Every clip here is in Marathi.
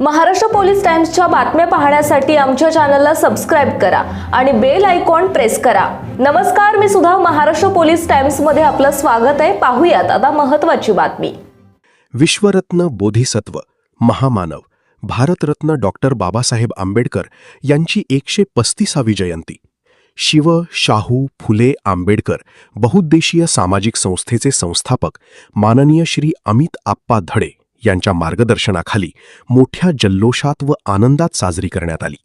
महाराष्ट्र पोलीस टाइम्सच्या बातम्या पाहण्यासाठी आमच्या चॅनलला सबस्क्राइब करा आणि बेल आयकॉन प्रेस करा। नमस्कार, मी सुधा, महाराष्ट्र पोलीस टाइम्स मध्ये आपलं स्वागत आहे। पाहूयात आता महत्त्वाची बातमी। विश्वरत्न बोधिसत्व महामानव भारतरत्न डॉक्टर बाबासाहेब आंबेडकर यांची 135वी जयंती। शिव शाहू फुले आंबेडकर बहुउद्देशीय सामाजिक संस्थेचे संस्थापक माननीय श्री अमित आप्पा धडे यांच्या मार्गदर्शनाखाली मोठ्या जल्लोषात व आनंदात साजरी करण्यात आली।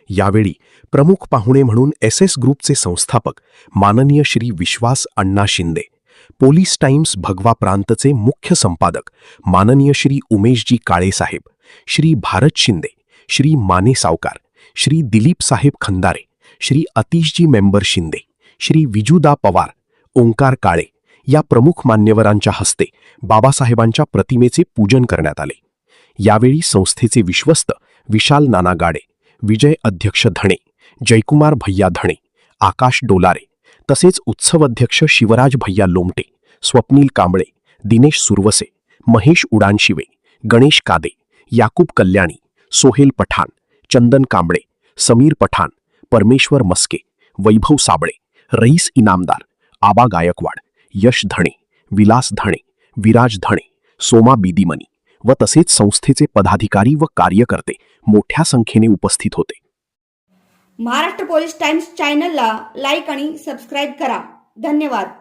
यावेळी प्रमुख पाहुणे म्हणून SS ग्रुपचे संस्थापक माननीय श्री विश्वास अण्णा शिंदे, पोलीस टाइम्स भगवा प्रांतचे मुख्य संपादक माननीय श्री उमेशजी काळे साहेब, श्री भारत शिंदे, श्री माने सावकार, श्री दिलीप साहेब खंदारे, श्री अतिशजी मेंबर शिंदे, श्री विजूदा पवार, ओंकार काळे या प्रमुख मान्यवरांच्या हस्ते बाबासाहेबांच्या प्रतिमेचे पूजन करण्यात आले। यावेळी संस्थेचे विश्वस्त विशाल नाना गाडे, विजय अध्यक्ष धणे, जयकुमार भैया धणे, आकाश डोलारे तसेच उत्सव अध्यक्ष शिवराज भैया लोमटे, स्वप्नील कांबळे, दिनेश सुरवसे, महेश उडानशिवे, गणेश कादे, याकूब कल्याणी, सोहेल पठाण, चंदन कांबळे, समीर पठाण, परमेश्वर मस्के, वैभव साबळे, रईस इनामदार, आबा गायकवाड, यश धणे, विलास धणे, विराज धणे, सोमा बिदीमनी व तसेच संस्थेचे पदाधिकारी व कार्यकर्ते मोठ्या संख्येने उपस्थित होते। महाराष्ट्र पोलीस टाइम्स चॅनलला लाईक आणि सबस्क्राइब करा। धन्यवाद।